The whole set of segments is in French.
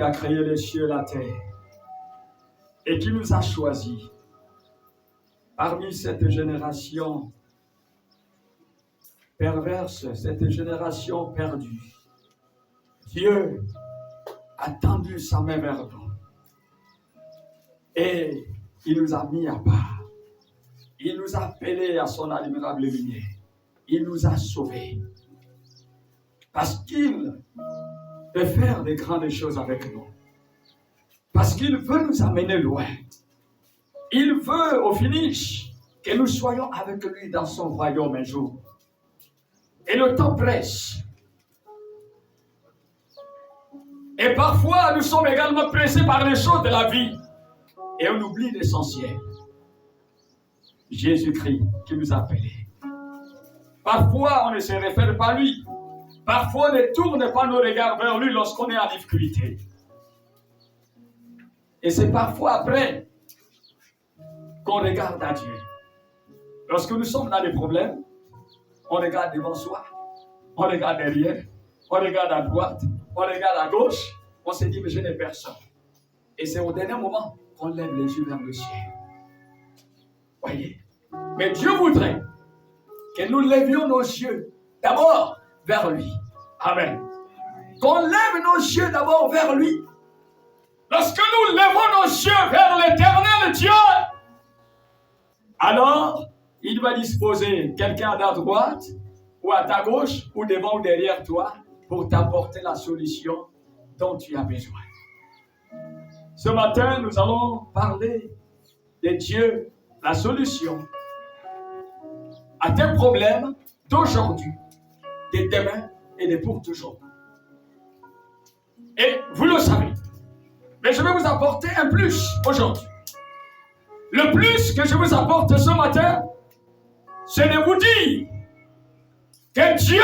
a créé les cieux et la terre et qui nous a choisis parmi cette génération perverse, cette génération perdue. Dieu a tendu sa main vers nous et il nous a mis à part. Il nous a appelés à son admirable lumière. Il nous a sauvés. Parce qu'il veut faire des grandes choses avec nous. Parce qu'il veut nous amener loin. Il veut, au finish, que nous soyons avec lui dans son royaume un jour. Et le temps presse. Et parfois, nous sommes également pressés par les choses de la vie. Et on oublie l'essentiel. Jésus-Christ qui nous a appelés. Parfois, on ne se réfère pas à lui. Parfois, on ne tourne pas nos regards vers lui lorsqu'on est en difficulté. Et c'est parfois après qu'on regarde à Dieu. Lorsque nous sommes dans des problèmes, on regarde devant soi, on regarde derrière, on regarde à droite, on regarde à gauche, on se dit, mais je n'ai personne. Et c'est au dernier moment qu'on lève les yeux vers le ciel. Voyez. Mais Dieu voudrait que nous levions nos yeux d'abord vers lui. Amen. Qu'on lève nos yeux d'abord vers lui. Lorsque nous levons nos yeux vers l'éternel Dieu, alors il va disposer quelqu'un à ta droite, ou à ta gauche, ou devant ou derrière toi, pour t'apporter la solution dont tu as besoin. Ce matin, nous allons parler de Dieu, la solution à tes problèmes d'aujourd'hui, de demain et de pour toujours. Et vous le savez, mais je vais vous apporter un plus aujourd'hui. Le plus que je vous apporte ce matin, c'est de vous dire que Dieu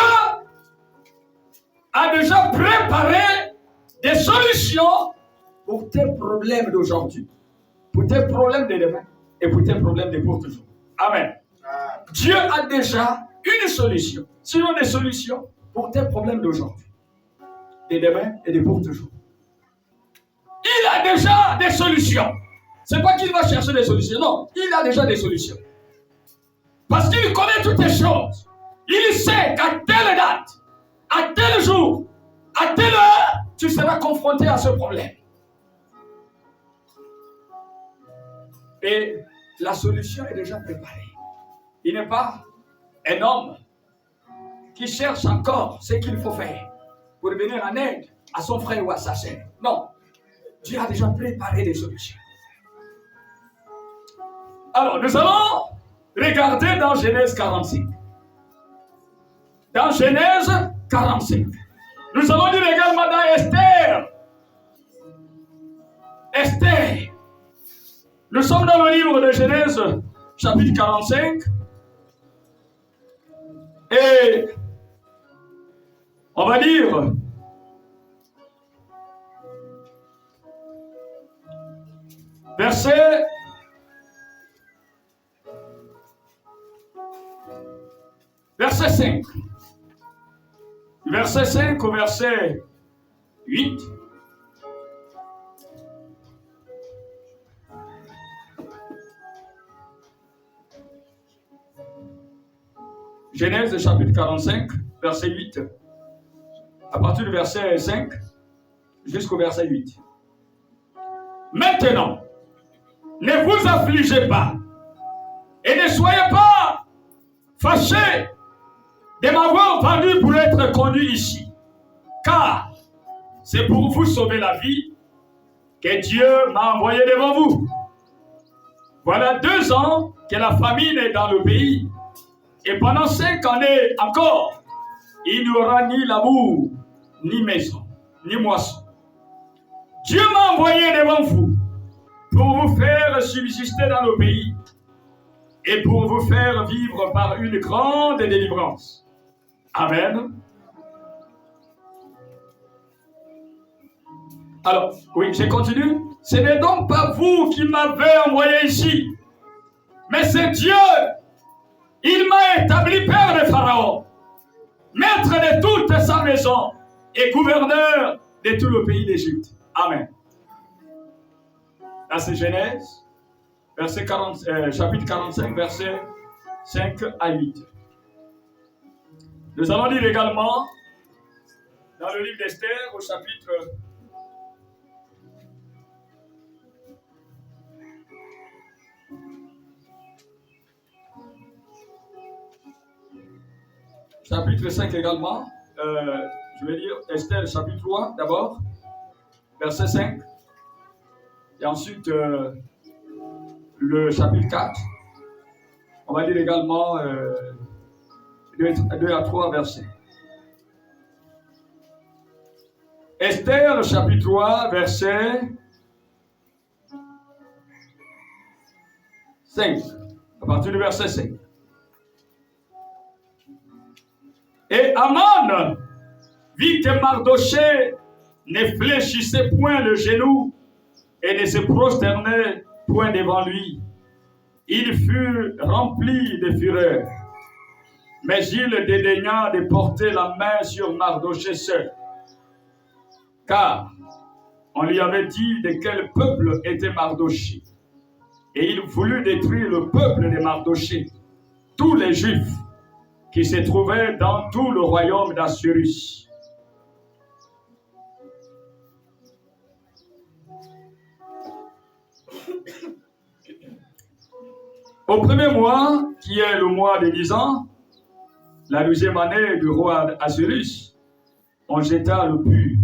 a déjà préparé des solutions pour tes problèmes d'aujourd'hui, pour tes problèmes de demain et pour tes problèmes de pour toujours. Amen. Dieu a déjà une solution, sinon des solutions pour tes problèmes d'aujourd'hui, de demain et de pour toujours. Il a déjà des solutions. C'est pas qu'il va chercher des solutions, non, il a déjà des solutions. Parce qu'il connaît toutes les choses. Il sait qu'à telle date, à tel jour, à telle heure, tu seras confronté à ce problème. Et la solution est déjà préparée. Il n'est pas un homme qui cherche encore ce qu'il faut faire pour venir en aide à son frère ou à sa sœur. Non, Dieu a déjà préparé des solutions. Alors, nous allons regarder dans Genèse 45. Dans Genèse 45. Nous allons lire également dans Esther. Esther. Nous sommes dans le livre de Genèse, chapitre 45. Et on va lire verset 5. Verset 5 au verset 8. Genèse chapitre 45, verset 8. À partir du verset 5 jusqu'au verset 8. Maintenant, ne vous affligez pas et ne soyez pas fâchés de m'avoir vendu pour être conduit ici, car c'est pour vous sauver la vie que Dieu m'a envoyé devant vous. Voilà 2 ans que la famine est dans le pays, et pendant 5 années encore, il n'y aura ni labour, ni maison, ni moisson. Dieu m'a envoyé devant vous pour vous faire subsister dans le pays et pour vous faire vivre par une grande délivrance. Amen. Alors, oui, je continue. Ce n'est donc pas vous qui m'avez envoyé ici, mais c'est Dieu. Il m'a établi père de Pharaon, maître de toute sa maison et gouverneur de tout le pays d'Égypte. Amen. Là, c'est Genèse, chapitre 45, versets 5 à 8. Nous allons lire également dans le livre d'Esther au chapitre 5 également. Je vais lire Esther chapitre 3 d'abord, verset 5. Et ensuite le chapitre 4. On va lire également 2 à 3 versets. Esther, le chapitre 3, verset 5. À partir du verset 5. Et Aman vit que Mardochée ne fléchissait point le genou et ne se prosternait point devant lui. Il fut rempli de fureur. Mais il dédaigna de porter la main sur Mardochée seul, car on lui avait dit de quel peuple était Mardochée. Et il voulut détruire le peuple de Mardochée, tous les Juifs qui se trouvaient dans tout le royaume d'Assyrus. Au premier mois, qui est le mois des 10 ans, la 12e année du roi Assyrus, on jeta le pu,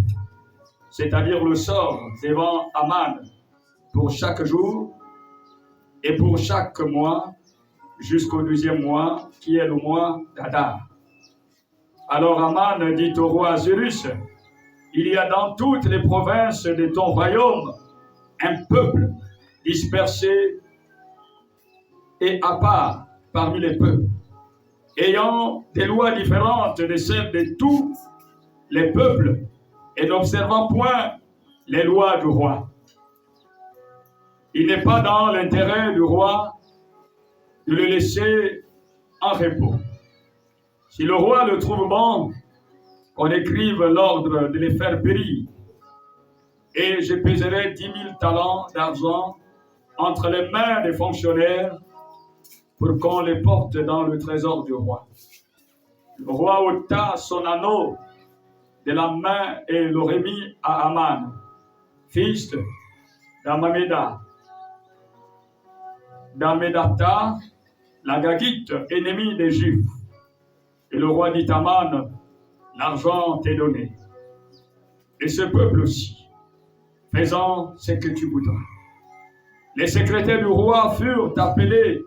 c'est-à-dire le sort devant Aman, pour chaque jour et pour chaque mois, jusqu'au 12e mois, qui est le mois d'Adar. Alors Aman dit au roi Assyrus, il y a dans toutes les provinces de ton royaume un peuple dispersé et à part parmi les peuples, ayant des lois différentes de celles de tous les peuples et n'observant point les lois du roi. Il n'est pas dans l'intérêt du roi de le laisser en repos. Si le roi le trouve bon, qu'on écrive l'ordre de les faire périr, et je pèserai 10 000 talents d'argent entre les mains des fonctionnaires pour qu'on les porte dans le trésor du roi. Le roi ôta son anneau de la main et le remit à Aman, fils d'Amameda, d'Amedata, la Gagite, ennemie des Juifs. Et le roi dit à Aman, l'argent t'est donné. Et ce peuple aussi, faisant ce que tu voudras. Les secrétaires du roi furent appelés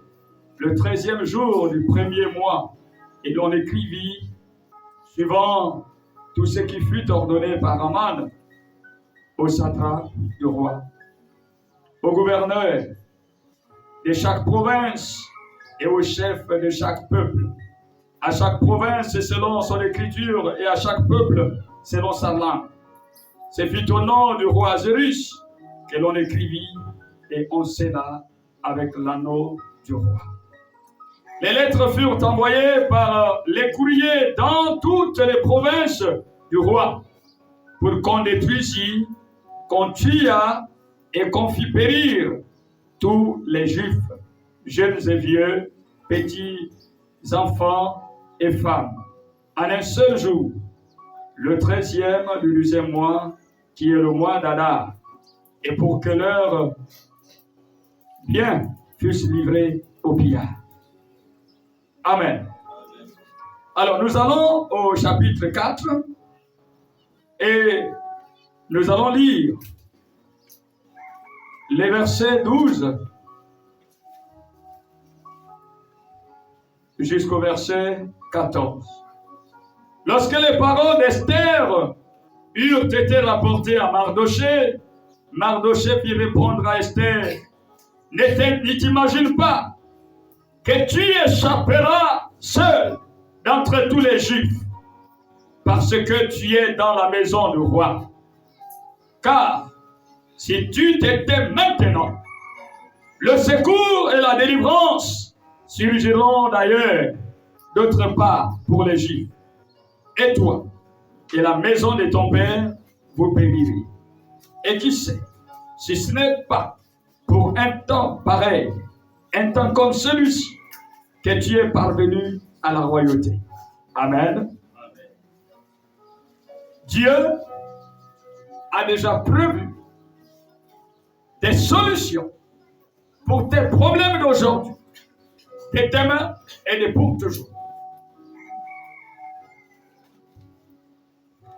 le 13e jour du premier mois, et l'on écrivit, suivant tout ce qui fut ordonné par Aman, au satrape du roi, au gouverneur de chaque province et au chef de chaque peuple, à chaque province selon son écriture et à chaque peuple selon sa langue. C'est fut au nom du roi Assyrus que l'on écrivit et on scella avec l'anneau du roi. Les lettres furent envoyées par les courriers dans toutes les provinces du roi pour qu'on détruisit, qu'on tuât et qu'on fit périr tous les Juifs, jeunes et vieux, petits, enfants et femmes, en un seul jour, le 13e du 12e mois, qui est le mois d'Adar, et pour que leurs biens fussent livrés au pillage. Amen. Alors, nous allons au chapitre 4 et nous allons lire les versets 12 jusqu'au verset 14. Lorsque les paroles d'Esther eurent été rapportées à Mardochée, Mardochée fit répondre à Esther, ne t'imagine pas que tu échapperas seul d'entre tous les Juifs, parce que tu es dans la maison du roi. Car si tu t'étais maintenant, le secours et la délivrance surgiront d'ailleurs d'autre part pour les Juifs. Et toi et la maison de ton père, vous périrez. Et qui sait, si ce n'est pas pour un temps pareil, un temps comme celui-ci, que tu es parvenu à la royauté. Amen. Dieu a déjà prévu des solutions pour tes problèmes d'aujourd'hui, de demain et de pour toujours.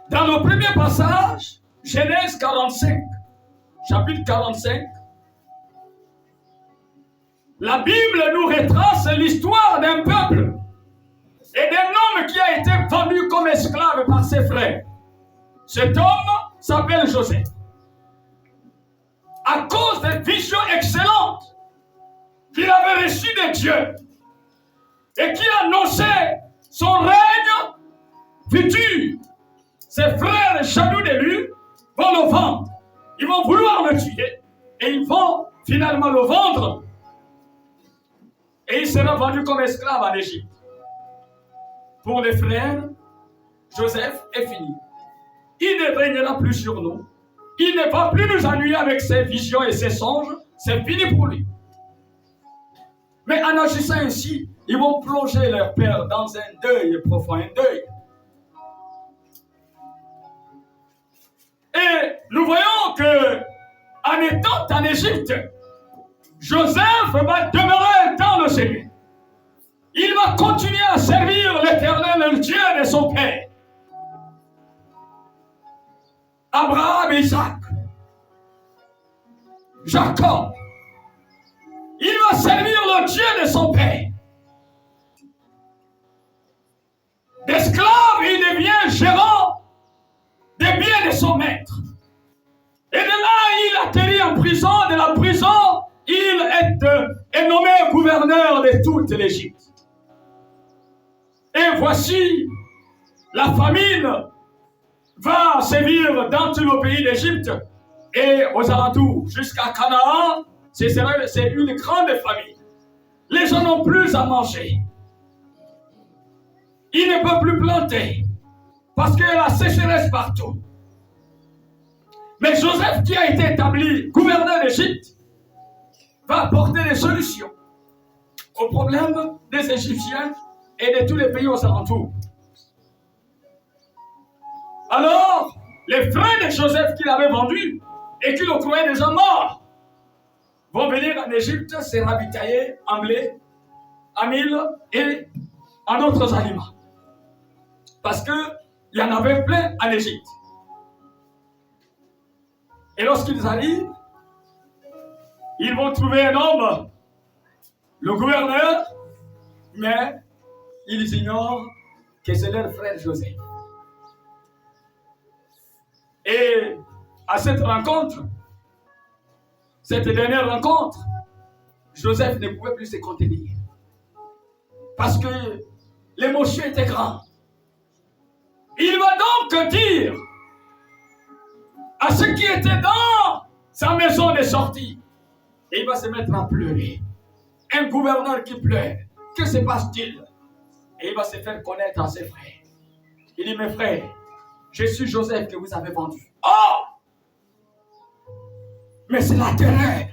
Dans le premier passage, Genèse 45, chapitre 45, la Bible nous retrace l'histoire d'un peuple et d'un homme qui a été vendu comme esclave par ses frères. Cet homme s'appelle Joseph. À cause des visions excellentes qu'il avait reçues de Dieu et qui annonçait son règne futur, ses frères jaloux de lui vont le vendre. Ils vont vouloir le tuer et ils vont finalement le vendre. Et il sera vendu comme esclave en Égypte. Pour les frères, Joseph est fini. Il ne régnera plus sur nous. Il ne va plus nous ennuyer avec ses visions et ses songes. C'est fini pour lui. Mais en agissant ainsi, ils vont plonger leur père dans un deuil profond, un deuil. Et nous voyons que, en étant en Égypte, Joseph va demeurer dans le Seigneur. Il va continuer à servir l'Éternel, le Dieu de son père. Abraham et Isaac, Jacob. Il va servir le Dieu de son père. D'esclave, il devient gérant des biens de son maître. Et de là, il atterrit en prison. De la prison, il est nommé gouverneur de toute l'Égypte. Et voici, la famine va sévir dans tout le pays d'Égypte et aux alentours, jusqu'à Canaan. C'est une grande famine. Les gens n'ont plus à manger. Ils ne peuvent plus planter parce qu'il y a la sécheresse partout. Mais Joseph, qui a été établi gouverneur d'Égypte, va apporter des solutions aux problèmes des Égyptiens et de tous les pays aux alentours. Alors, les frères de Joseph qu'il avait vendus et qui le croyaient déjà mort vont venir en Égypte se ravitailler en blé, en mil et en autres aliments. Parce qu'il y en avait plein en Égypte. Et lorsqu'ils arrivent, ils vont trouver un homme, le gouverneur, mais ils ignorent que c'est leur frère Joseph. Et à cette rencontre, cette dernière rencontre, Joseph ne pouvait plus se contenir. Parce que l'émotion était grande. Il va donc dire à ceux qui étaient dans sa maison de sortie, et il va se mettre à pleurer. Un gouverneur qui pleure, que se passe-t-il? Et il va se faire connaître à ses frères. Il dit, mes frères, je suis Joseph que vous avez vendu. Oh! Mais c'est la terreur.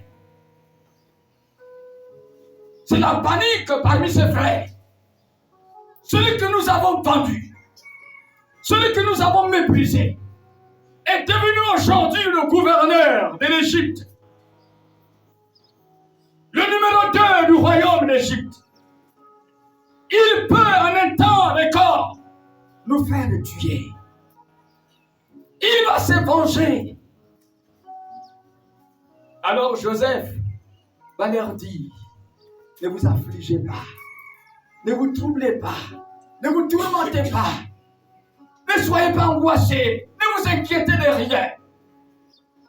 C'est la panique parmi ses frères. Celui que nous avons vendu, celui que nous avons méprisé, est devenu aujourd'hui le gouverneur de l'Égypte. Le numéro 2 du royaume d'Égypte. Il peut en un temps record nous faire tuer. Il va se venger. Alors Joseph va leur dire, ne vous affligez pas, ne vous troublez pas, ne vous tourmentez pas, ne soyez pas angoissés, ne vous inquiétez de rien.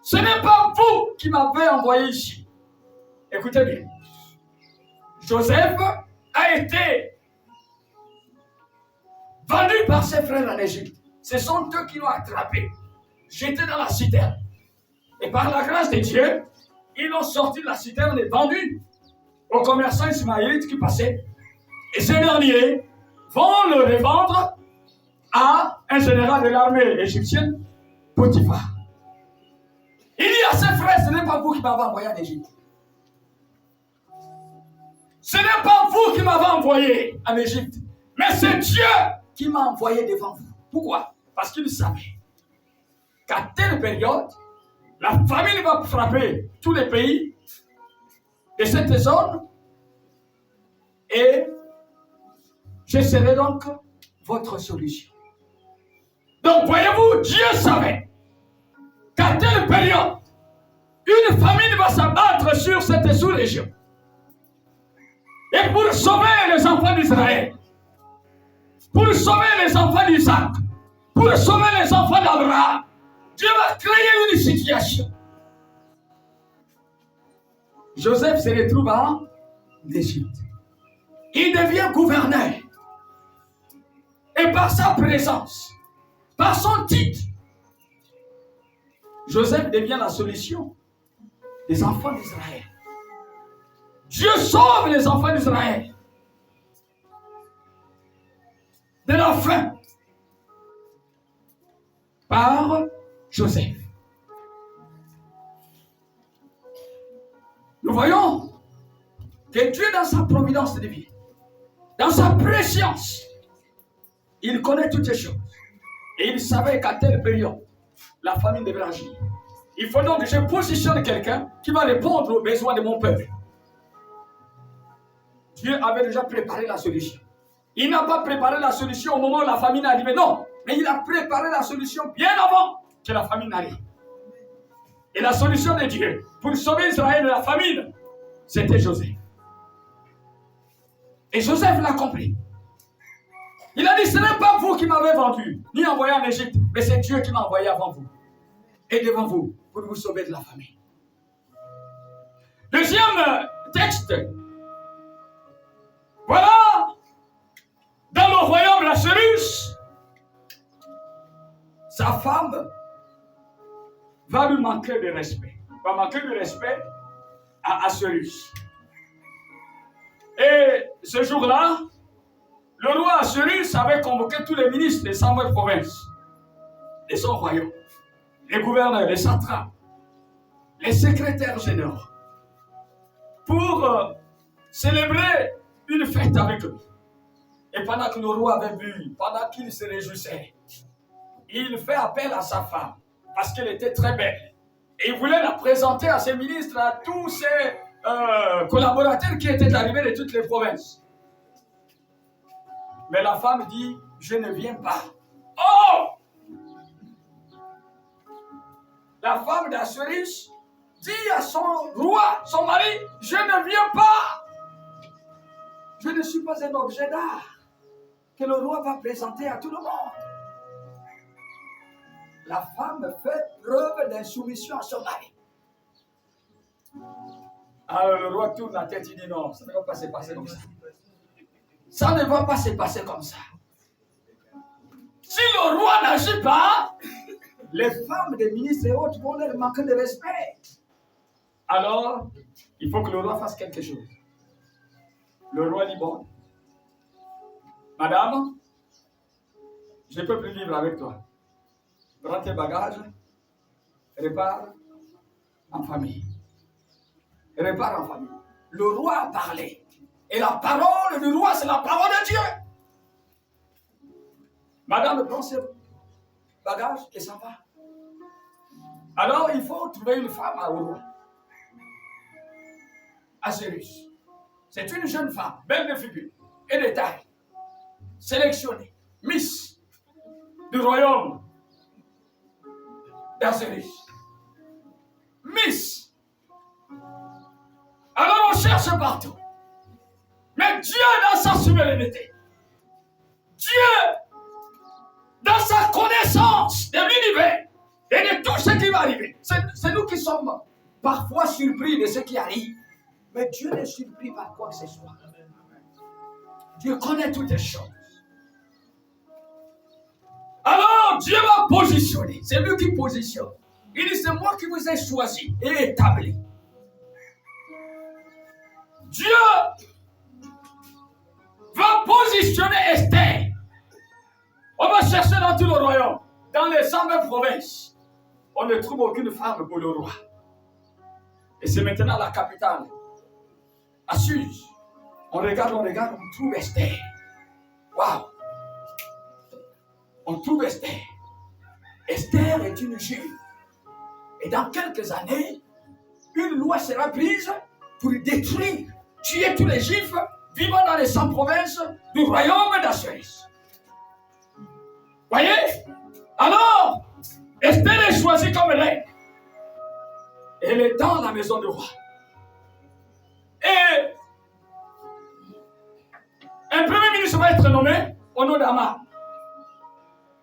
Ce n'est pas vous qui m'avez envoyé ici. Écoutez bien, Joseph a été vendu par ses frères en Égypte. Ce sont eux qui l'ont attrapé, jeté dans la citerne. Et par la grâce de Dieu, ils l'ont sorti de la citerne et vendu aux commerçants ismaélites qui passaient. Et ces derniers vont le revendre à un général de l'armée égyptienne, Potiphar. Il dit à ses frères, ce n'est pas vous qui m'avez envoyé en Égypte. Ce n'est pas vous qui m'avez envoyé en Égypte, mais c'est Dieu qui m'a envoyé devant vous. Pourquoi? Parce qu'il savait qu'à telle période, la famine va frapper tous les pays de cette zone et je serai donc votre solution. Donc, voyez-vous, Dieu savait qu'à telle période, une famine va s'abattre sur cette sous-région. Et pour sauver les enfants d'Israël, pour sauver les enfants d'Isaac, pour sauver les enfants d'Abraham, Dieu va créer une situation. Joseph se retrouve en Égypte. Il devient gouverneur. Et par sa présence, par son titre, Joseph devient la solution des enfants d'Israël. Dieu sauve les enfants d'Israël de la faim par Joseph. Nous voyons que Dieu, dans sa providence divine, dans sa préscience, il connaît toutes les choses. Et il savait qu'à telle période, la famine devrait agir. Il faut donc que je positionne quelqu'un qui va répondre aux besoins de mon peuple. Dieu avait déjà préparé la solution. Il n'a pas préparé la solution au moment où la famine est arrivée, non. Mais il a préparé la solution bien avant que la famine arrive. Et la solution de Dieu pour sauver Israël de la famine, c'était Joseph. Et Joseph l'a compris. Il a dit, ce n'est pas vous qui m'avez vendu, ni envoyé en Égypte, mais c'est Dieu qui m'a envoyé avant vous et devant vous pour vous sauver de la famine. Deuxième texte. Voilà, dans le royaume d'Assyrus, sa femme va lui manquer de respect. Va manquer de respect à Assyrus. Et ce jour-là, le roi Assyrus avait convoqué tous les ministres des 120 provinces de son royaume, les gouverneurs, les satrapes, les secrétaires généraux, pour célébrer une fête avec eux. Et pendant que le roi avait vu, pendant qu'il se réjouissait, il fait appel à sa femme, parce qu'elle était très belle. Et il voulait la présenter à ses ministres, à tous ses collaborateurs qui étaient arrivés de toutes les provinces. Mais la femme dit, je ne viens pas. Oh! La femme d'Assyrus dit à son roi, son mari, je ne viens pas. Je ne suis pas un objet d'art que le roi va présenter à tout le monde. La femme fait preuve d'insoumission à son mari. Alors le roi tourne la tête, il dit non, ça ne va pas se passer comme ça. Ça ne va pas se passer comme ça. Si le roi n'agit pas, les femmes des ministres et autres vont leur manquer de respect. Alors, il faut que le roi fasse quelque chose. Le roi dit bon, madame, je ne peux plus vivre avec toi. Prends tes bagages, repars en famille. Repars en famille. Le roi a parlé. Et la parole du roi, c'est la parole de Dieu. Madame prend ses bagages et s'en va. Alors, il faut trouver une femme au roi. Assyrus. C'est une jeune femme, belle de figure et de taille, sélectionnée, Miss du royaume d'Assyrus. Miss. Alors on cherche partout. Mais Dieu, dans sa souveraineté, Dieu, dans sa connaissance de l'univers et de tout ce qui va arriver, c'est nous qui sommes parfois surpris de ce qui arrive. Mais Dieu n'est surpris par quoi que ce soit. Dieu connaît toutes les choses. Alors, Dieu va positionner. C'est lui qui positionne. Il dit, c'est moi qui vous ai choisi et établi. Dieu va positionner Esther. On va chercher dans tout le royaume, dans les 120 provinces. On ne trouve aucune femme pour le roi. Et c'est maintenant la capitale. À Suse. On regarde, on trouve Esther. Waouh! On trouve Esther. Esther est une juive. Et dans quelques années, une loi sera prise pour détruire, tuer tous les juifs vivant dans les 100 provinces du royaume d'Assuérus. Voyez? Alors, Esther est choisie comme reine. Elle est dans la maison du roi. Et un premier ministre va être nommé au nom d'Aman,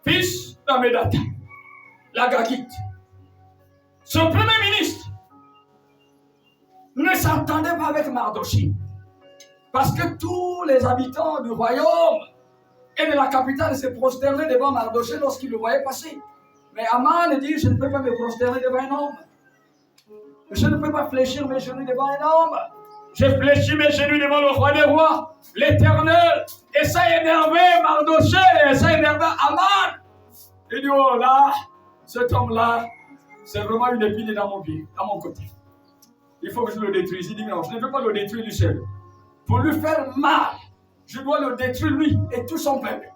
fils d'Amedata, la Gagite. Ce premier ministre ne s'entendait pas avec Mardochée, parce que tous les habitants du royaume et de la capitale se prosternaient devant Mardochée lorsqu'ils le voyaient passer. Mais Aman dit, je ne peux pas me prosterner devant un homme. Je ne peux pas fléchir mes genoux devant un homme. Je fléchis mes genoux devant le roi des rois, l'Éternel. Et ça énervait Mardochée, et ça énervait Aman. Il dit, oh là, cet homme-là, c'est vraiment une épine dans mon pied, dans mon côté. Il faut que je le détruise. Il dit, non, je ne veux pas le détruire lui seul. Pour lui faire mal, je dois le détruire lui et tout son peuple.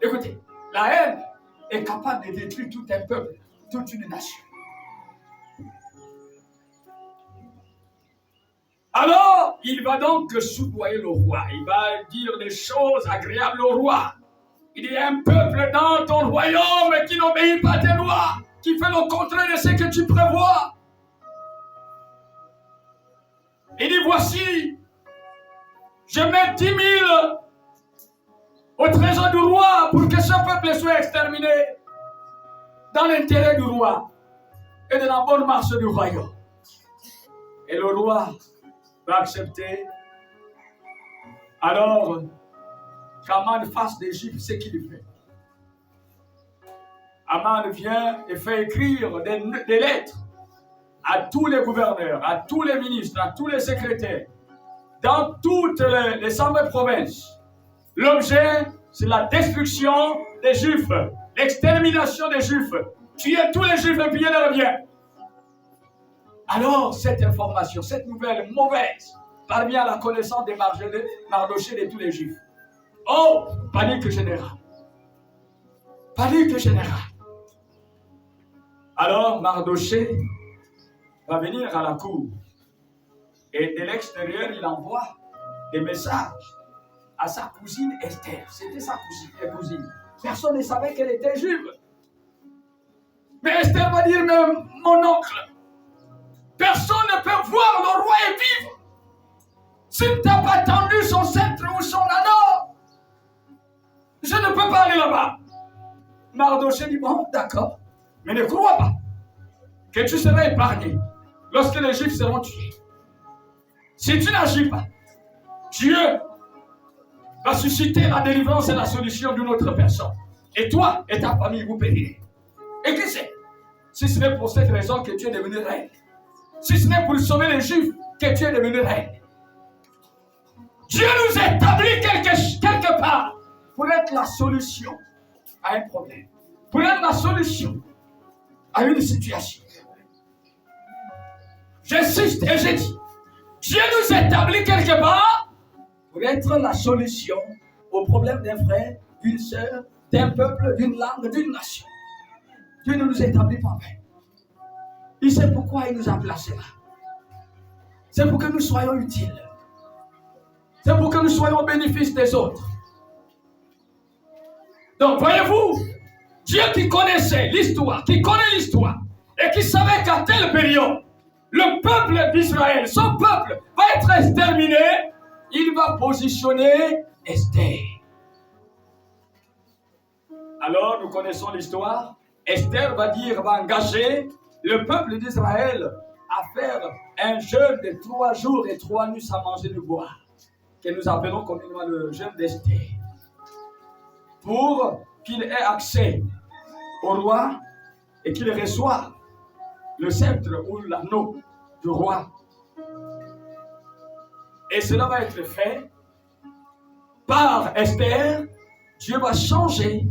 Écoutez, la haine est capable de détruire tout un peuple, toute une nation. Alors, il va donc soudoyer le roi. Il va dire des choses agréables au roi. Il y a un peuple dans ton royaume qui n'obéit pas à tes lois, qui fait le contraire de ce que tu prévois. Il dit, voici, je mets 10 000 au trésor du roi pour que ce peuple soit exterminé dans l'intérêt du roi et de la bonne marche du royaume. Et le roi va accepter. Alors, qu'Aman fasse d'Égypte ce qu'il fait. Aman vient et fait écrire des lettres à tous les gouverneurs, à tous les ministres, à tous les secrétaires, dans toutes les 120 provinces. L'objet, c'est la destruction des Juifs, l'extermination des Juifs, tuer tous les Juifs et piller leurs biens. Alors, cette information, cette nouvelle mauvaise, parvient à la connaissance des Mardochée de tous les Juifs. Oh, panique générale. Panique générale. Alors, Mardochée va venir à la cour. Et de l'extérieur, il envoie des messages à sa cousine Esther. C'était sa cousine. Personne ne savait qu'elle était juive. Mais Esther va dire, mais mon oncle, personne ne peut voir le roi et vivre. S'il t'a pas tendu son sceptre ou son anneau, je ne peux pas aller là-bas. Mardochée dit, bon, d'accord, mais ne crois pas que tu seras épargné lorsque les Juifs seront tués. Si tu n'agis pas, Dieu va susciter la délivrance et la solution d'une autre personne. Et toi et ta famille, vous périrez. Et qui sait, si ce n'est pour cette raison que tu es devenu reine, si ce n'est pour sauver les Juifs que tu es devenu reine. Dieu nous établit quelque part pour être la solution à un problème, pour être la solution à une situation. J'insiste et je dis, Dieu nous établit quelque part pour être la solution au problème d'un frère, d'une sœur, d'un peuple, d'une langue, d'une nation. Dieu ne nous établit pas même. Il sait pourquoi il nous a placés là. C'est pour que nous soyons utiles. C'est pour que nous soyons au bénéfice des autres. Donc, voyez-vous, Dieu qui connaissait l'histoire, qui connaît l'histoire, et qui savait qu'à telle période, le peuple d'Israël, son peuple, va être exterminé, il va positionner Esther. Alors, nous connaissons l'histoire. Esther va engager le peuple d'Israël à faire un jeûne de 3 jours et 3 nuits sans manger ni boire, que nous appelons communément le jeûne d'Esther, pour qu'il ait accès au roi et qu'il reçoive le sceptre ou l'anneau du roi. Et cela va être fait par Esther. Dieu va changer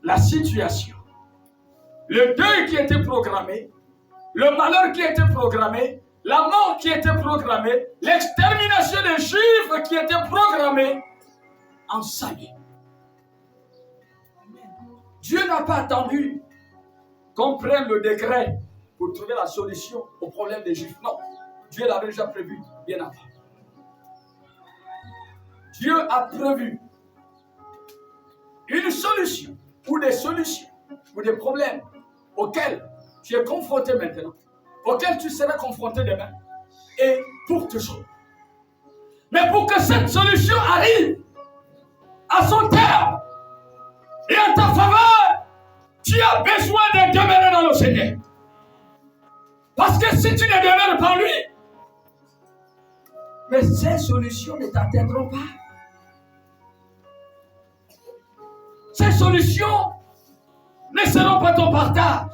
la situation. le deuil qui était programmé, le malheur qui était programmé, la mort qui était programmée, l'extermination des Juifs qui était programmée en salut. Dieu n'a pas attendu qu'on prenne le décret pour trouver la solution au problème des Juifs. Non, Dieu l'avait déjà prévu bien avant. Dieu a prévu une solution ou des solutions ou des problèmes auxquels tu es confronté maintenant, auxquels tu seras confronté demain et pour toujours. Mais pour que cette solution arrive à son terme et en ta faveur, tu as besoin de demeurer dans le Seigneur. Parce que si tu ne demeures pas en lui, mais ces solutions ne t'atteindront pas. Ces solutions ne seront pas ton partage.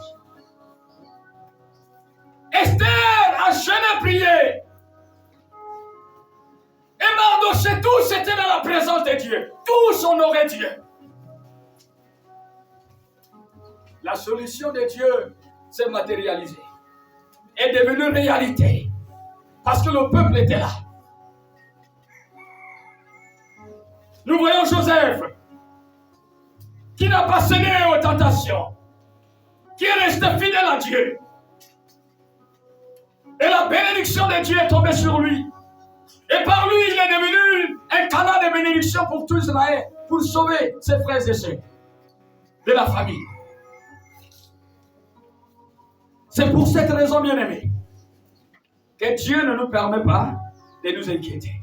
Esther a jeûné prié. Et Mardochée, tous étaient dans la présence de Dieu. Tous honoraient Dieu. La solution de Dieu s'est matérialisée. Est devenue réalité. Parce que le peuple était là. Nous voyons Joseph qui n'a pas cédé aux tentations, qui est resté fidèle à Dieu. Et la bénédiction de Dieu est tombée sur lui. Et par lui, il est devenu un canal de bénédiction pour tout Israël, pour sauver ses frères et sœurs de la famille. C'est pour cette raison, bien-aimés, que Dieu ne nous permet pas de nous inquiéter.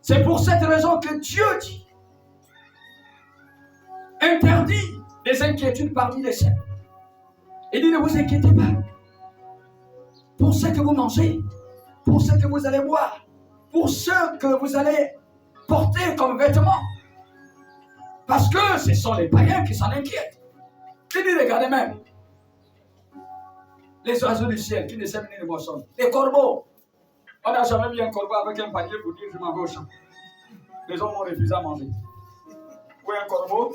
C'est pour cette raison que Dieu dit, interdit des inquiétudes parmi les saints. Il dit, ne vous inquiétez pas pour ce que vous mangez, pour ce que vous allez boire, pour ce que vous allez porter comme vêtements. Parce que ce sont les païens qui s'en inquiètent. Il dit, regardez même, les oiseaux du ciel qui ne sèment ni ne moissonnent, les corbeaux. On n'a jamais vu un corbeau avec un panier pour dire je m'en vais au champ. Les hommes ont refusé à manger. Ou un corbeau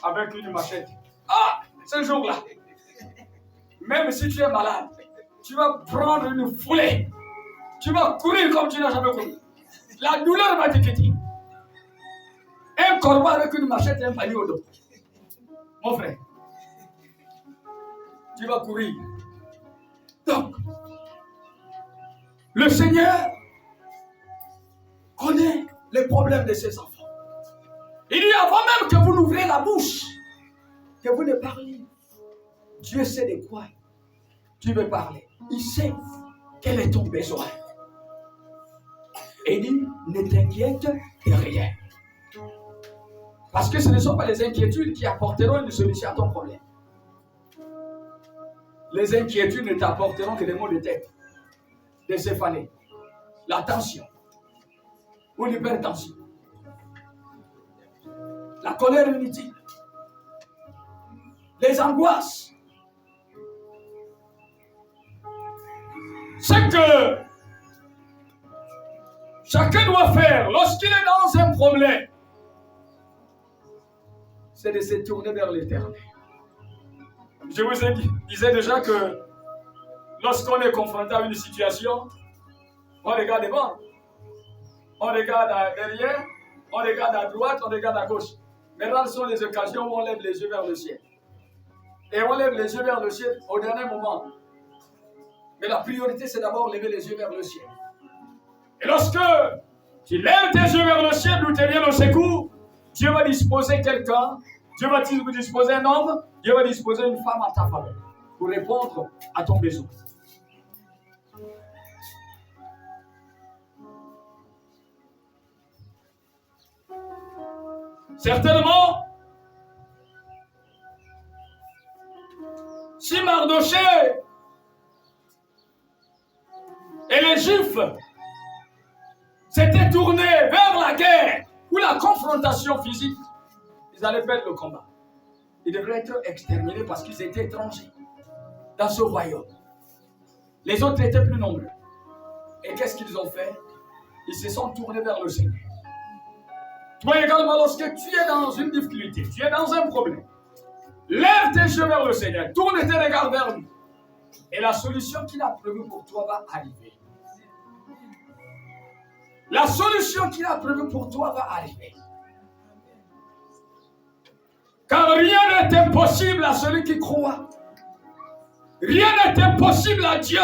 avec une machette. Ah, ce jour-là, même si tu es malade, tu vas prendre une foulée. Tu vas courir comme tu n'as jamais couru. La douleur va te quitter. Un corbeau avec une machette et un panier au dos. Mon frère, tu vas courir. Donc, le Seigneur connaît les problèmes de ses enfants. Il dit avant même que vous n'ouvrez la bouche, que vous ne parlez, Dieu sait de quoi tu veux parler. Il sait quel est ton besoin. Et il dit, ne t'inquiète de rien. Parce que ce ne sont pas les inquiétudes qui apporteront une solution à ton problème. Les inquiétudes ne t'apporteront que des maux de tête, des céphalées, la tension ou l'hypertension, la colère inutile, les angoisses. Ce que chacun doit faire lorsqu'il est dans un problème, c'est de se tourner vers l'Éternel. Je vous disais déjà que lorsqu'on est confronté à une situation, on regarde devant, on regarde derrière, on regarde à droite, on regarde à gauche. Mais rares sont les occasions où on lève les yeux vers le ciel. Et on lève les yeux vers le ciel au dernier moment. Mais la priorité, c'est d'abord lever les yeux vers le ciel. Et lorsque tu lèves tes yeux vers le ciel, d'où te vient le secours, Dieu va disposer quelqu'un, Dieu va disposer un homme, Dieu va disposer une femme à ta faveur pour répondre à ton besoin. Certainement, si Mardochée et les Juifs s'étaient tournés vers la guerre ou la confrontation physique, ils allaient perdre le combat. Ils devraient être exterminés parce qu'ils étaient étrangers dans ce royaume. Les autres étaient plus nombreux. Et qu'est-ce qu'ils ont fait? Ils se sont tournés vers le Seigneur. Toi également, lorsque tu es dans une difficulté, tu es dans un problème, Lève tes yeux vers le Seigneur. Tourne tes regards vers lui. Et la solution qu'il a prévue pour toi va arriver. La solution qu'il a prévue pour toi va arriver. Car rien n'est impossible à celui qui croit. Rien n'est impossible à Dieu.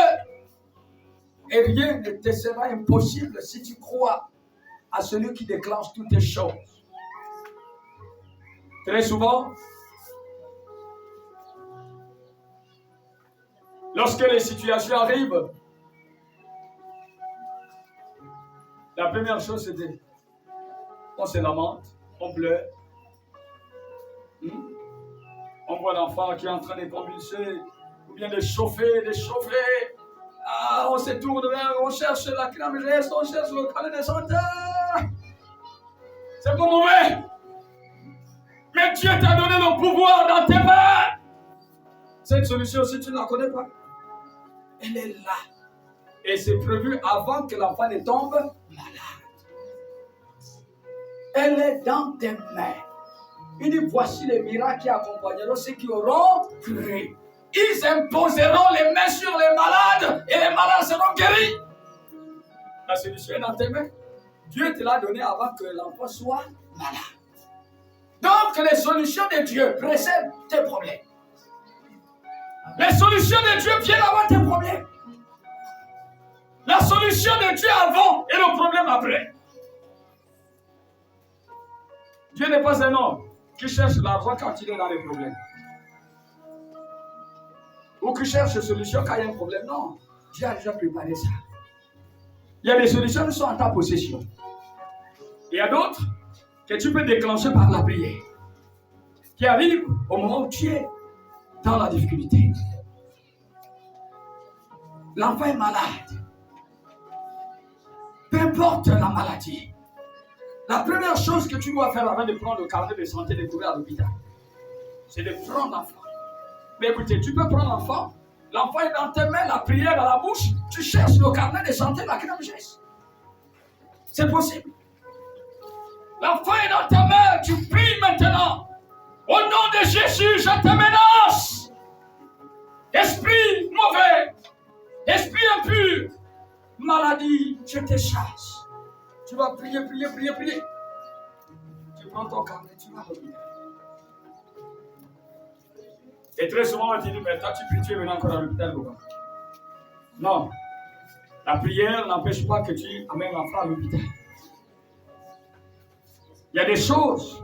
Et rien ne te sera impossible si tu crois à celui qui déclenche toutes les choses. Très souvent, lorsque les situations arrivent, la première chose c'était, on se lamente, on pleure. On voit l'enfant qui est en train de convulser, ou bien de chauffer. Ah, on se tourne vers, on cherche la crème geste, on cherche le carnet de santé. C'est pas mauvais. Mais Dieu t'a donné le pouvoir dans tes mains. Cette solution, si tu ne la connais pas, elle est là. Et c'est prévu avant que l'enfant ne tombe malade. Elle est dans tes mains. Il dit, voici les miracles qui accompagneront ceux qui auront cru. Ils imposeront les mains sur les malades et les malades seront guéris. La solution est dans tes mains. Dieu te l'a donné avant que l'enfant soit malade. Donc les solutions de Dieu précèdent tes problèmes. Les solutions de Dieu viennent avant tes problèmes. La solution de Dieu avant et le problème après. Dieu n'est pas un homme qui cherche l'argent quand il est dans les problèmes. Ou qui cherche une solution quand il y a un problème. Non, Dieu a déjà préparé ça. Il y a des solutions qui sont en ta possession. Il y a d'autres que tu peux déclencher par la prière. Qui arrivent au moment où tu es dans la difficulté. L'enfant est malade. Peu importe la maladie. La première chose que tu dois faire avant de prendre le carnet de santé de courir à l'hôpital, c'est de prendre l'enfant. Mais écoutez, tu peux prendre l'enfant est dans tes mains, la prière à la bouche, tu cherches le carnet de santé, la crème geste. C'est possible. L'enfant est dans ta main, tu pries maintenant. Au nom de Jésus, je te menace. Esprit mauvais, esprit impur, maladie, je te chasse. Tu vas prier. Tu prends ton carnet, tu vas à l'hôpital. Et très souvent, on te dit, mais toi tu pries, tu es venu encore à l'hôpital. Non. La prière n'empêche pas que tu amènes l'enfant à l'hôpital. Il y a des choses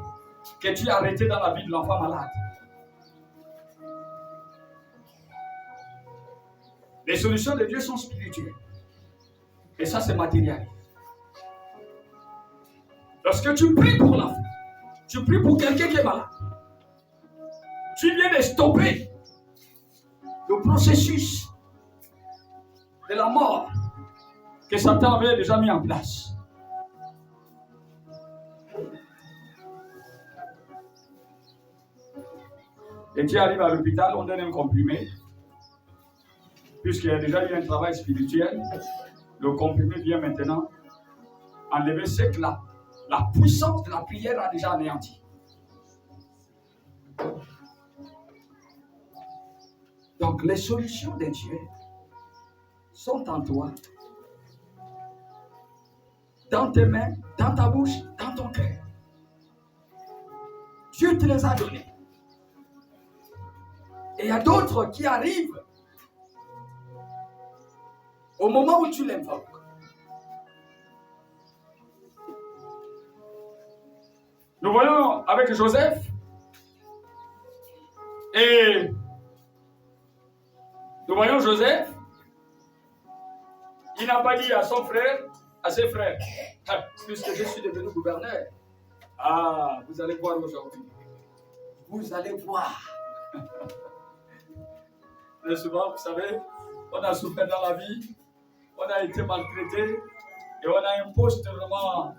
que tu as arrêtées dans la vie de l'enfant malade. Les solutions de Dieu sont spirituelles. Et ça, c'est matériel. Lorsque tu pries pour l'enfant, tu pries pour quelqu'un qui est malade. Tu viens de stopper le processus de la mort que Satan avait déjà mis en place. Et tu arrives à l'hôpital, on donne un comprimé. Puisqu'il y a déjà eu un travail spirituel, le comprimé vient maintenant enlever ce que la puissance de la prière a déjà anéanti. Donc les solutions de Dieu sont en toi, dans tes mains, dans ta bouche, dans ton cœur. Dieu te les a données. Et il y a d'autres qui arrivent au moment où tu l'invoques. Nous voyons avec Joseph et nous voyons Joseph, il n'a pas dit à son frère, à ses frères, puisque je suis devenu gouverneur, vous allez voir aujourd'hui. Vous allez voir. Mais souvent, vous savez, on a souffert dans la vie, on a été maltraité et on a un poste vraiment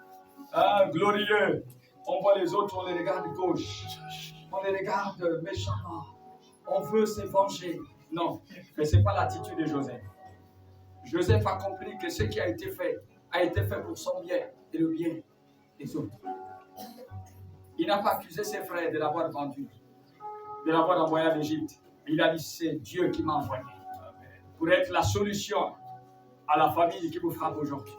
glorieux. On voit les autres, on les regarde gauche, on les regarde méchamment, on veut se venger. Non, mais ce n'est pas l'attitude de Joseph. Joseph a compris que ce qui a été fait pour son bien et le bien des autres. Il n'a pas accusé ses frères de l'avoir vendu, de l'avoir envoyé en Égypte. Il a dit, c'est Dieu qui m'a envoyé pour être la solution à la famille qui vous frappe aujourd'hui.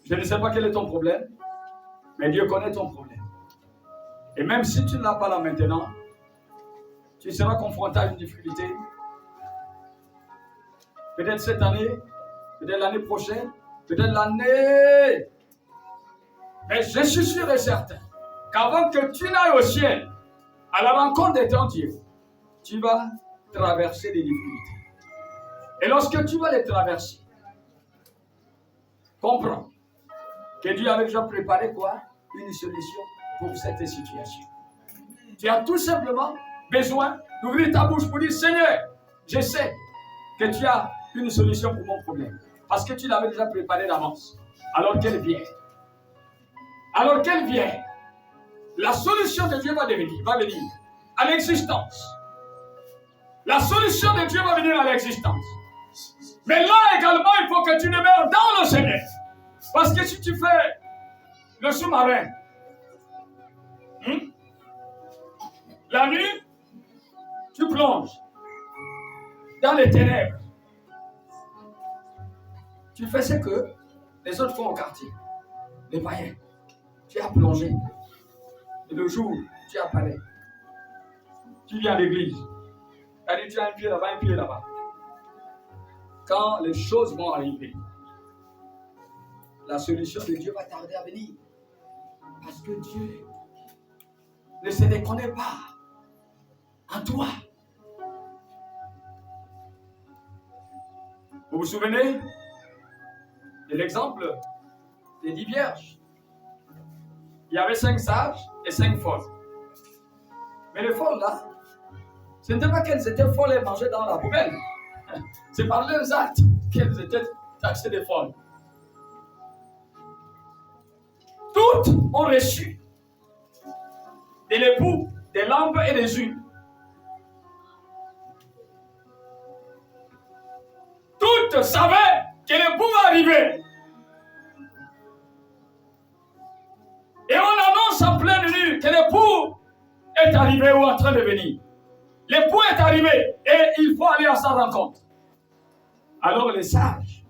Je ne sais pas quel est ton problème, mais Dieu connaît ton problème. Et même si tu ne l'as pas là maintenant, tu seras confronté à une difficulté. Peut-être cette année, peut-être l'année prochaine, peut-être l'année. Mais je suis sûr et certain qu'avant que tu n'ailles au ciel, à la rencontre de ton Dieu, tu vas traverser des difficultés. Et lorsque tu vas les traverser, comprends que Dieu avait déjà préparé quoi? Une solution pour cette situation. Tu as tout simplement besoin d'ouvrir ta bouche pour dire, Seigneur, je sais que tu as une solution pour mon problème. Parce que tu l'avais déjà préparé d'avance. Alors qu'elle vient. Alors qu'elle vient. La solution de Dieu va venir à l'existence. La solution de Dieu va venir à l'existence. Mais là également, il faut que tu demeures dans le Seigneur. Parce que si tu fais le sous-marin, la nuit, tu plonges dans les ténèbres. Tu fais ce que les autres font au quartier. Les païens. Tu as plongé. Et le jour, tu apparais. Tu viens à l'église. Tu as un pied là-bas, un pied là-bas. Quand les choses vont arriver, la solution de Dieu va tarder à venir. Parce que Dieu ne se reconnaît pas en toi. Vous vous souvenez de l'exemple des 10 vierges? Il y avait 5 sages et 5 folles. Mais les folles là, ce n'était pas qu'elles étaient folles et mangeaient dans la poubelle. C'est par leurs actes qu'elles étaient taxées de folles. Toutes ont reçu de l'époux, des lampes et des huiles. Toutes savaient que l'époux va arriver. Et on annonce en pleine nuit que l'époux est arrivé ou en train de venir. L'époux est arrivé et il faut aller à sa rencontre. Alors les sages,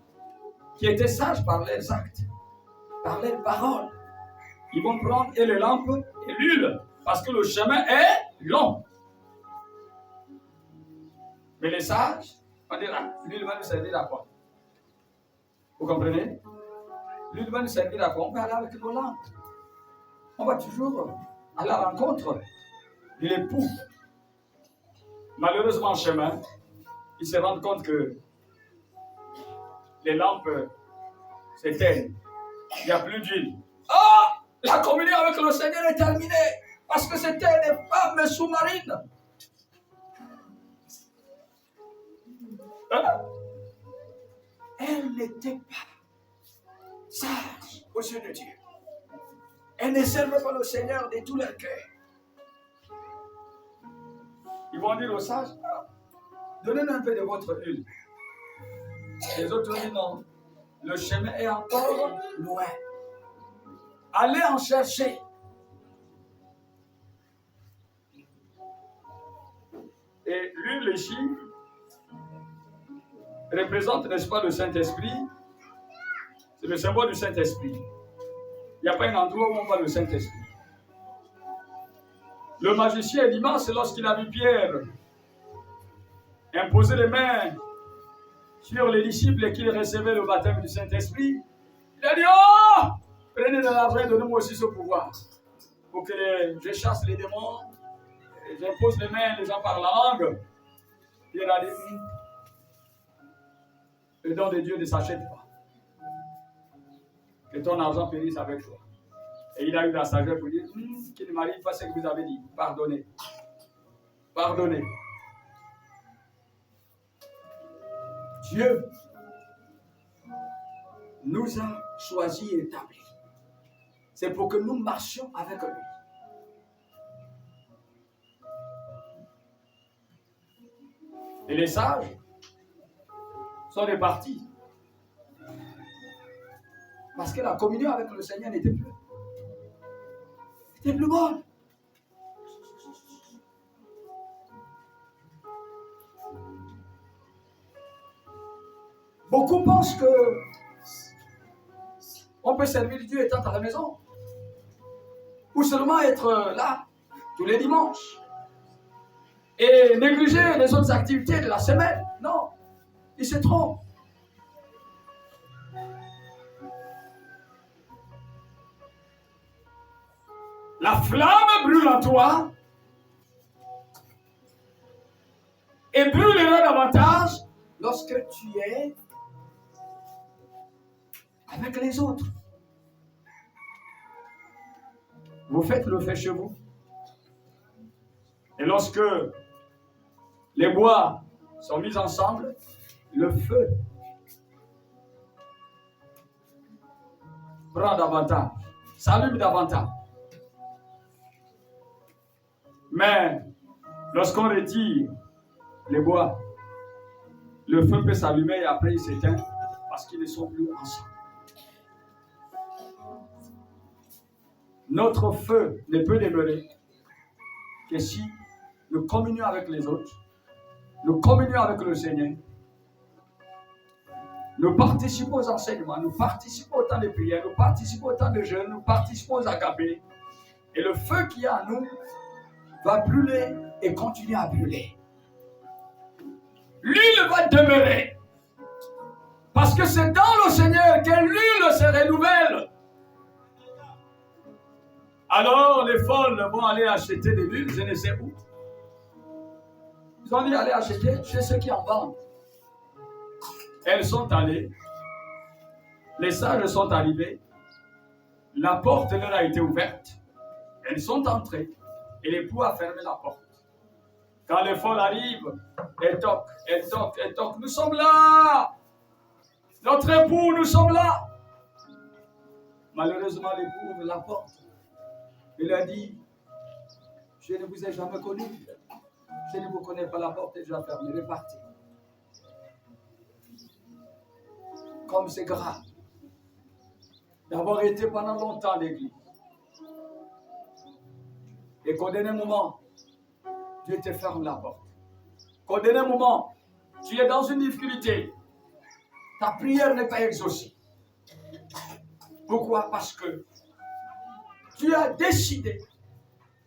qui étaient sages par leurs actes, par leurs paroles, ils vont prendre et les lampes et l'huile, parce que le chemin est long. Mais les sages, on dira, l'huile va nous servir à quoi? Vous comprenez? L'huile va nous servir à quoi? On va aller avec nos lampes. On va toujours à la rencontre de l'époux. Malheureusement, en chemin, ils se rendent compte que les lampes s'éteignent. Il n'y a plus d'huile. Ah! La communion avec le Seigneur est terminée. Parce que c'était des femmes sous-marines. Hein? Elles n'étaient pas sages aux yeux de Dieu. Elles ne servaient pas le Seigneur de tout leur cœur. Ils vont dire aux sages, donnez-nous un peu de votre huile. Les autres disent non, le chemin est encore loin. Allez en chercher. Et l'huile ici représente, n'est-ce pas, le Saint-Esprit. C'est le symbole du Saint-Esprit. Il n'y a pas un endroit où on voit le Saint-Esprit. Le magicien l'immense, lorsqu'il a vu Pierre imposer les mains sur les disciples et qu'ils recevaient le baptême du Saint-Esprit, il a dit, oh, prenez de l'argent, donnez-moi aussi ce pouvoir pour que je chasse les démons, j'impose les mains, les gens parlent la langue. Pierre a dit, le don de Dieu ne s'achète pas. Que ton argent périsse avec toi. Et il a eu la sagesse pour dire, qu'il ne m'arrive pas ce que vous avez dit. Pardonnez. Pardonnez. Dieu nous a choisis et établis. C'est pour que nous marchions avec lui. Et les sages sont répartis Parce que la communion avec le Seigneur n'était plus bonne. Beaucoup pensent que on peut servir Dieu étant à la maison. Ou seulement être là tous les dimanches. Et négliger les autres activités de la semaine. Non, ils se trompent. La flamme brûle en toi et brûlera davantage lorsque tu es avec les autres. Vous faites le feu chez vous. Et lorsque les bois sont mis ensemble, le feu prend davantage, s'allume davantage. Mais lorsqu'on retire les bois, le feu peut s'allumer et après il s'éteint parce qu'ils ne sont plus ensemble. Notre feu ne peut demeurer que si nous communions avec les autres, nous communions avec le Seigneur, nous participons aux enseignements, nous participons au temps de prière, nous participons au temps de jeûne, nous participons aux agapés. Et le feu qui est en nous va brûler et continuer à brûler. L'huile va demeurer. Parce que c'est dans le Seigneur que l'huile se renouvelle. Alors les folles vont aller acheter de l'huile, je ne sais où. Ils ont dit aller acheter chez ceux qui en vendent. Elles sont allées. Les sages sont arrivés. La porte leur a été ouverte. Elles sont entrées. Et l'époux a fermé la porte. Quand les folles arrivent, elles toquent, elles toquent, elles toquent. Nous sommes là. Notre époux, nous sommes là. Malheureusement, l'époux ouvre la porte. Il a dit, je ne vous ai jamais connu. Je ne vous connais pas, la porte est déjà fermée. Repartez. Comme c'est grave d'avoir été pendant longtemps à l'église. Et qu'au dernier moment, Dieu te ferme la porte. Qu'au dernier moment, tu es dans une difficulté. Ta prière n'est pas exaucée. Pourquoi? Parce que tu as décidé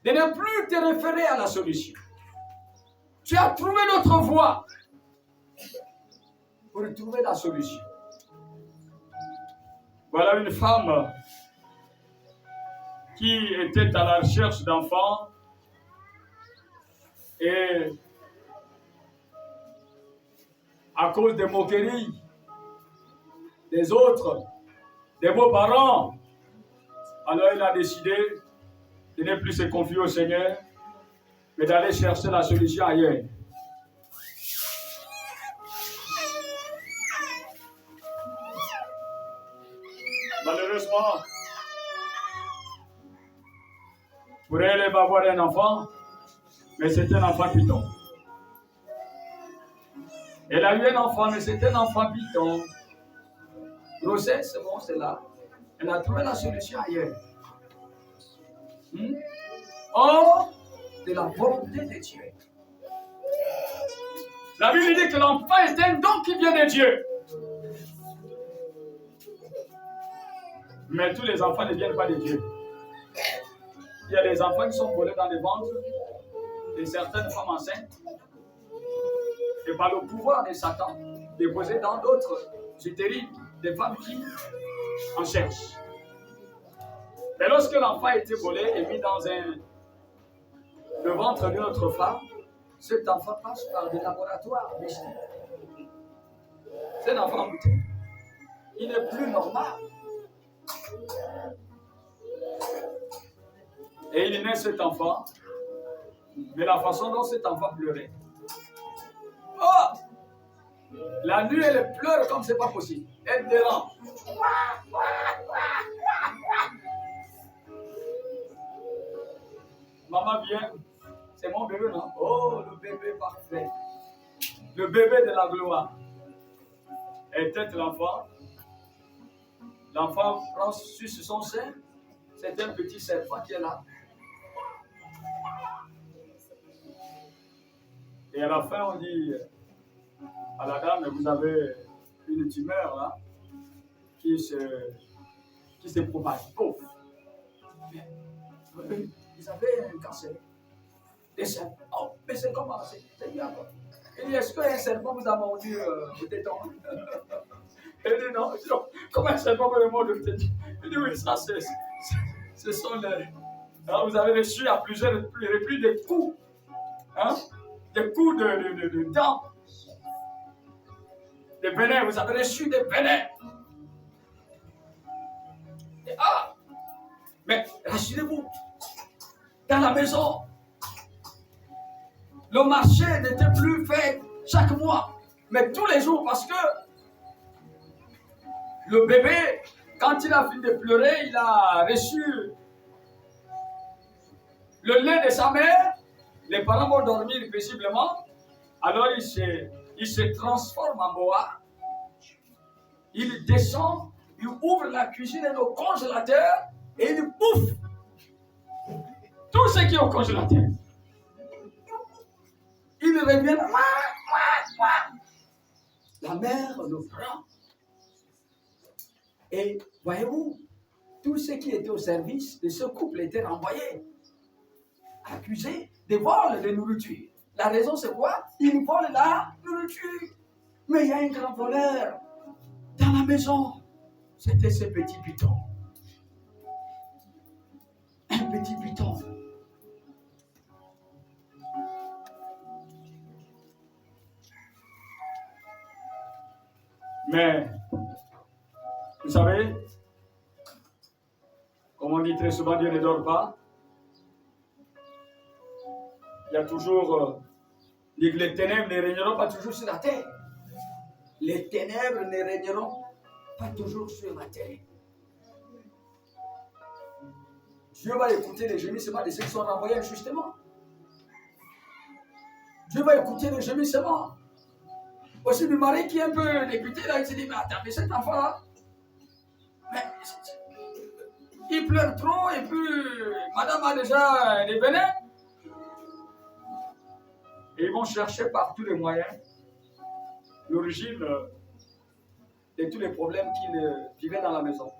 de ne plus te référer à la solution. Tu as trouvé notre voie pour trouver la solution. Voilà une femme qui était à la recherche d'enfants et à cause des moqueries des autres, des beaux-parents, alors il a décidé de ne plus se confier au Seigneur, mais d'aller chercher la solution ailleurs. Malheureusement, pour elle, elle va avoir un enfant, mais c'est un enfant python. Elle a eu un enfant, mais c'est un enfant python. Grossesse, c'est bon, c'est là. Elle a trouvé la solution ailleurs. Hors de la volonté de Dieu. La Bible dit que l'enfant est un don qui vient de Dieu. Mais tous les enfants ne viennent pas de Dieu. Il y a des enfants qui sont volés dans les ventres de certaines femmes enceintes. Et par le pouvoir de Satan, déposés dans d'autres utérines, des femmes qui en cherchent. Mais lorsque l'enfant a été volé et mis dans le ventre d'une autre femme, cet enfant passe par des laboratoires mystiques. C'est un enfant muté. Il n'est plus normal. Et il naît cet enfant, mais la façon dont cet enfant pleurait. Oh! La nuit, elle pleure comme c'est pas possible. Elle dérange. Maman vient, c'est mon bébé, non? Oh, le bébé parfait. Le bébé de la gloire. Elle tête l'enfant. L'enfant prend sur son sein, c'est un petit serpent qui est là. Et à la fin, on dit à la dame, vous avez une tumeur là, qui se propage. Oh. Ils avaient un cancer. Des serpents. Oh, mais c'est comment? C'est bien quoi. Il dit, est-ce qu'un serpent vous a mordu au téton? Il dit non. Comment un serpent peut me mordre au téton? Il dit oui, ça ce sont les... Alors, vous avez reçu à plusieurs reprises des coups. Hein? Des coups de dents. Des venins. Vous avez reçu des venins. Et, ah! Mais rassurez-vous, dans la maison, le marché n'était plus fait chaque mois, mais tous les jours, parce que le bébé, quand il a fini de pleurer, il a reçu le lait de sa mère. Les parents vont dormir paisiblement, alors il se transforme en boa. Il descend, il ouvre la cuisine et le congélateur et il bouffe tout ce qui est au congélateur. Il revient, la mère le prend. Et voyez-vous, tout ce qui était au service de ce couple était renvoyé, accusé de vol de nourriture. La raison c'est quoi? Il vole la nourriture. Mais il y a un grand voleur dans la maison. C'était ce petit python. Un petit python. Mais, vous savez, comme on dit très souvent, Dieu ne dort pas. Il y a toujours... les ténèbres ne régneront pas toujours sur la terre. Les ténèbres ne régneront pas toujours sur la terre. Dieu va écouter les gémissements de ceux qui sont renvoyés injustement. Dieu va écouter les gémissements. Aussi du mari qui est un peu député, là, il se dit, mais attends, mais cet enfant-là, il pleure trop, et puis madame a déjà des venins. Et ils vont chercher par tous les moyens l'origine de tous les problèmes qu'ils vivaient dans la maison.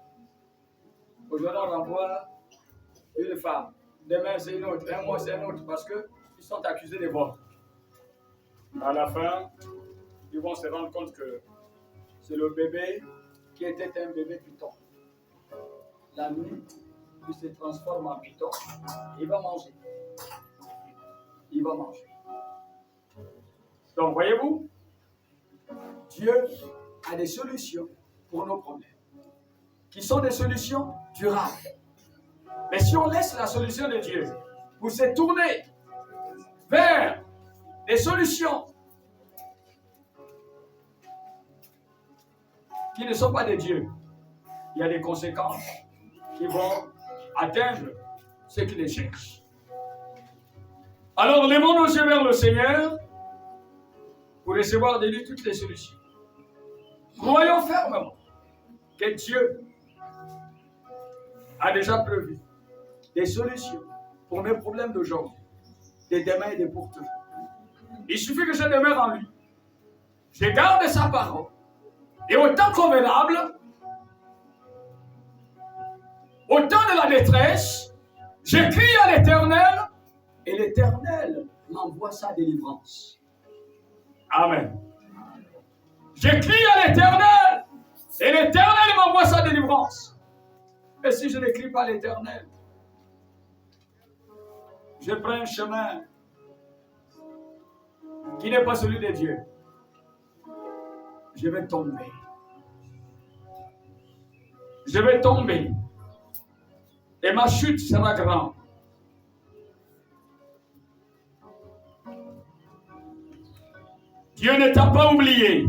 Aujourd'hui, on renvoie une femme. Demain, c'est une autre. Un mois, c'est un autre. Parce qu'ils sont accusés de vol. À la fin, ils vont se rendre compte que c'est le bébé qui était un bébé python. La nuit, il se transforme en python. Il va manger. Il va manger. Donc, voyez-vous, Dieu a des solutions pour nos problèmes, qui sont des solutions durables. Mais si on laisse la solution de Dieu pour se tourner vers des solutions qui ne sont pas de Dieu, il y a des conséquences qui vont atteindre ceux qui les cherchent. Alors, levons nos yeux vers le Seigneur pour recevoir de lui toutes les solutions. Croyons fermement que Dieu a déjà prévu des solutions pour mes problèmes d'aujourd'hui, de demain et de pour toujours. Il suffit que je demeure en lui. Je garde sa parole. Et au temps convenable, au temps de la détresse, je crie à l'Éternel et l'Éternel m'envoie sa délivrance. Amen. Je crie à l'Éternel et l'Éternel m'envoie sa délivrance. Et si je ne crie pas à l'Éternel, je prends un chemin qui n'est pas celui de Dieu. Je vais tomber. Je vais tomber. Et ma chute sera grande. Dieu ne t'a pas oublié.